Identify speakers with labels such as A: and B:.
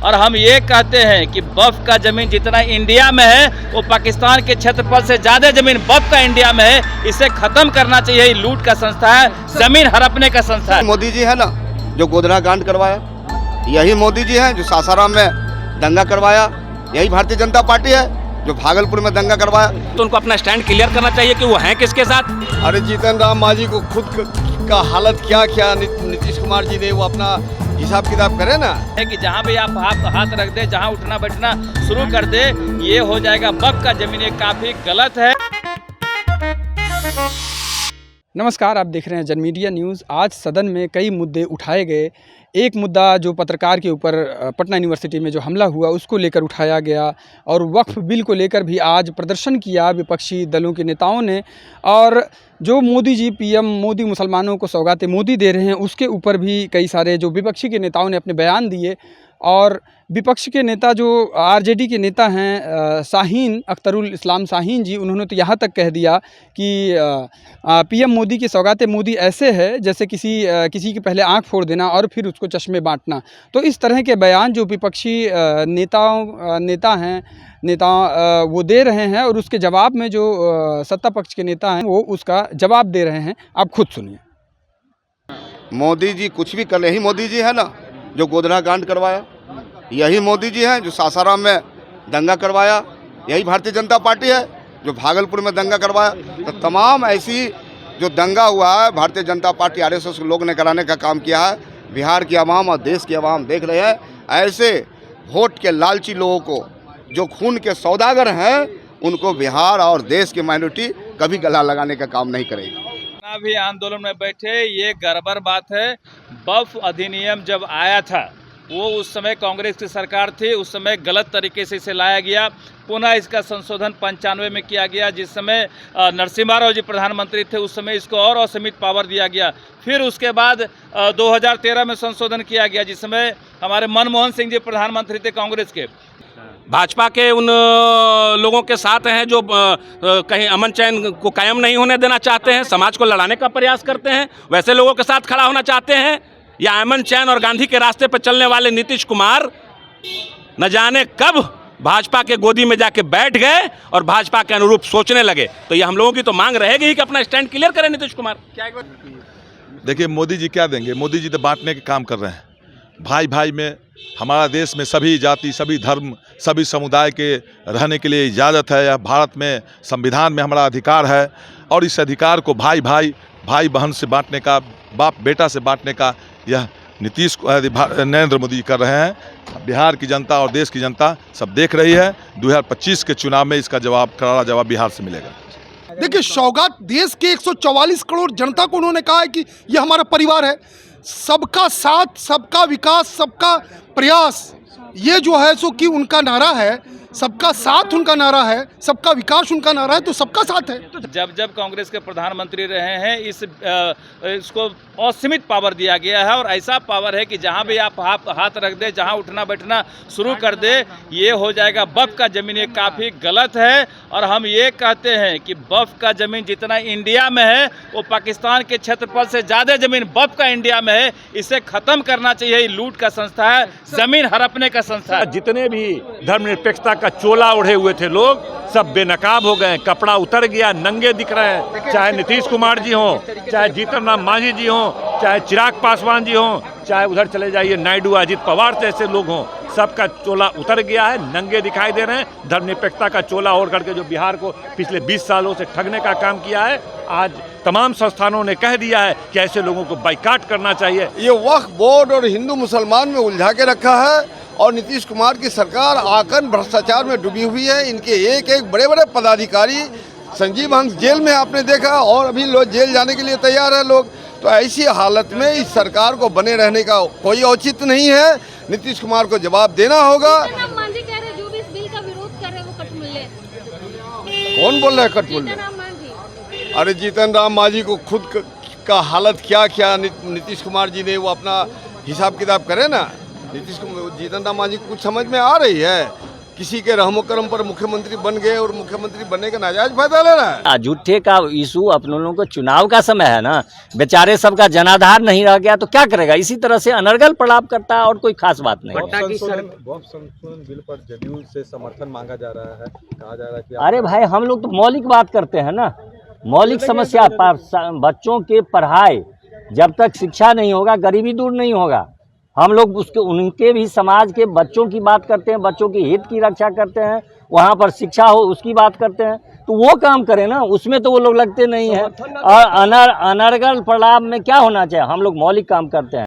A: और हम ये कहते हैं कि वक्फ का जमीन जितना इंडिया में है वो पाकिस्तान के क्षेत्रफल से ज्यादा जमीन वक्फ का इंडिया में है। इसे खत्म करना चाहिए। ये लूट का संस्था है, जमीन हड़पने का संस्था है।
B: मोदी जी है ना जो गोधरा कांड करवाया, यही मोदी जी हैं जो सासाराम में दंगा करवाया, यही भारतीय जनता पार्टी है जो भागलपुर में दंगा करवाया।
C: तो उनको अपना स्टैंड क्लियर करना चाहिए कि वो हैं किसके साथ।
D: अरे जीतन राम मांझी को खुद का हालत क्या क्या नीतीश कुमार जी ने वो अपना हिसाब किताब करे ना,
A: है कि जहाँ भी आप हाथ रख दे, जहाँ उठना बैठना शुरू कर दे, ये हो जाएगा वक्फ का जमीन। ये काफी गलत है।
E: नमस्कार, आप देख रहे हैं जनमीडिया न्यूज़। आज सदन में कई मुद्दे उठाए गए। एक मुद्दा जो पत्रकार के ऊपर पटना यूनिवर्सिटी में जो हमला हुआ उसको लेकर उठाया गया, और वक्फ बिल को लेकर भी आज प्रदर्शन किया विपक्षी दलों के नेताओं ने। और जो मोदी जी, पीएम मोदी मुसलमानों को सौगातें मोदी दे रहे हैं, उसके ऊपर भी कई सारे जो विपक्षी के नेताओं ने अपने बयान दिए। और विपक्ष के नेता जो आरजेडी के नेता हैं शाहीन अख्तरुल इस्लाम शाहीन जी, उन्होंने तो यहाँ तक कह दिया कि पीएम मोदी की सौगातें मोदी ऐसे है जैसे किसी के पहले आंख फोड़ देना और फिर उसको चश्मे बांटना। तो इस तरह के बयान जो विपक्षी नेता वो दे रहे हैं, और उसके जवाब में जो सत्ता पक्ष के नेता हैं वो उसका जवाब दे रहे हैं। आप खुद सुनिए।
B: मोदी जी कुछ भी कर, यही मोदी जी है ना जो गोधरा कांड करवाया, यही मोदी जी हैं जो सासाराम में दंगा करवाया, यही भारतीय जनता पार्टी है जो भागलपुर में दंगा करवाया। तो तमाम ऐसी जो दंगा हुआ है भारतीय जनता पार्टी आरएसएस के लोग ने कराने का काम किया है। बिहार की आवाम और देश की आवाम देख रहे हैं। ऐसे वोट के लालची लोगों को जो खून के सौदागर हैं, उनको बिहार और देश की माइनॉरिटी कभी गला लगाने का काम नहीं करेगी।
A: भी आंदोलन में बैठे, ये गड़बड़ बात है। वक्फ अधिनियम जब आया था वो उस समय कांग्रेस की सरकार थी, उस समय गलत तरीके से इसे लाया गया। पुनः इसका संशोधन 95 में किया गया, जिस समय नरसिम्हा राव जी प्रधानमंत्री थे, उस समय इसको और असीमित पावर दिया गया। फिर उसके बाद 2013 में संशोधन किया गया, जिस समय हमारे मनमोहन सिंह जी प्रधानमंत्री थे कांग्रेस के।
C: भाजपा के उन लोगों के साथ हैं जो कहीं अमन चैन को कायम नहीं होने देना चाहते हैं, समाज को लड़ाने का प्रयास करते हैं। वैसे लोगों के साथ खड़ा होना चाहते हैं, या अमन चैन और गांधी के रास्ते पर चलने वाले नीतीश कुमार न जाने कब भाजपा के गोदी में जाके बैठ गए और भाजपा के अनुरूप सोचने लगे। तो ये हम लोगों की तो मांग रहेगी ही कि अपना स्टैंड क्लियर करें नीतीश कुमार।
F: देखिए मोदी जी क्या देंगे, मोदी जी तो बांटने के काम कर रहे हैं। भाई भाई में हमारा देश में सभी जाति, सभी धर्म, सभी समुदाय के रहने के लिए इजाज़त है। यह भारत में संविधान में हमारा अधिकार है, और इस अधिकार को भाई बहन से बांटने का, बाप बेटा से बांटने का यह नरेंद्र मोदी कर रहे हैं। बिहार की जनता और देश की जनता सब देख रही है। 2025 के चुनाव में इसका करारा जवाब बिहार से मिलेगा।
D: देखिए सौगात देश के 144 करोड़ जनता को उन्होंने कहा है कि ये हमारा परिवार है। सबका साथ, सबका विकास, सबका प्रयास, ये जो है सो कि उनका नारा है। सबका साथ उनका नारा है, सबका विकास उनका नारा है, तो सबका साथ है।
A: जब कांग्रेस के प्रधानमंत्री रहे हैं, इसको असीमित पावर दिया गया है, और ऐसा पावर है कि जहां भी आप हाथ रख दे, जहां उठना बैठना शुरू कर दे, ये हो जाएगा वक्फ का जमीन। ये काफ़ी गलत है। और हम ये कहते हैं कि वक्फ का जमीन जितना इंडिया में है वो पाकिस्तान के क्षेत्रफल से ज़्यादा जमीन वक्फ का इंडिया में है। इसे खत्म करना चाहिए। ये लूट का संस्था है, जमीन हड़पने का संस्था है।
C: जितने भी धर्मनिरपेक्षता का चोला ओढ़े हुए थे लोग, सब बेनकाब हो गए, कपड़ा उतर गया, नंगे दिख रहे हैं। चाहे नीतीश कुमार जी हों, चाहे जीतन राम मांझी जी हों, चाहे चिराग पासवान जी हों, चाहे उधर चले जाइए नायडू, अजित पवार जैसे लोग हों, सबका चोला उतर गया है, नंगे दिखाई दे रहे हैं। धर्मनिरपेक्षता का चोला ओढ़ करके जो बिहार को पिछले 20 सालों से ठगने का काम किया है, आज तमाम संस्थानों ने कह दिया है कि ऐसे लोगों को बाइकाट करना चाहिए।
D: ये वक्फ बोर्ड और हिंदू मुसलमान में उलझा के रखा है, और नीतीश कुमार की सरकार आकर भ्रष्टाचार में डूबी हुई है। इनके एक एक बड़े बड़े पदाधिकारी, संजीव हंस जेल में आपने देखा, और अभी लोग जेल जाने के लिए तैयार है लोग। तो ऐसी हालत में इस सरकार को बने रहने का कोई औचित्य नहीं है। नीतीश कुमार को जवाब देना होगा।
G: मांझी कह रहे जो भी इस बिल का विरोध कर रहे हैं वो कठमुल्ले।
D: कौन बोल रहा है कठमुल्ले? अरे जीतन राम मांझी को खुद का हालत क्या क्या नीतीश कुमार जी ने वो अपना हिसाब किताब करे ना। जीतन राम मांझी को कुछ समझ में आ रही है किसी के रहमो करम पर मुख्यमंत्री बन गए और मुख्यमंत्री बनने का नाजायज फायदा ले रहा है।
H: झूठे का इशू अपने लोगों को चुनाव का समय है ना, बेचारे सबका जनाधार नहीं रह गया तो क्या करेगा, इसी तरह से अनर्गल प्रलाप करता है और कोई खास बात नहीं।
I: संशोधन बिल पर जदयू से समर्थन मांगा जा रहा है, कहा जा रहा है कि
H: अरे भाई हम लोग तो मौलिक बात करते हैं ना, मौलिक समस्या बच्चों के पढ़ाई, जब तक शिक्षा नहीं होगा गरीबी दूर नहीं होगा। हम लोग उसके उनके भी समाज के बच्चों की बात करते हैं, बच्चों की हित की रक्षा करते हैं, वहाँ पर शिक्षा हो उसकी बात करते हैं, तो वो काम करें ना, उसमें तो वो लोग लगते नहीं हैं। और अनर्गल प्रलाप में क्या होना चाहिए, हम लोग मौलिक काम करते हैं।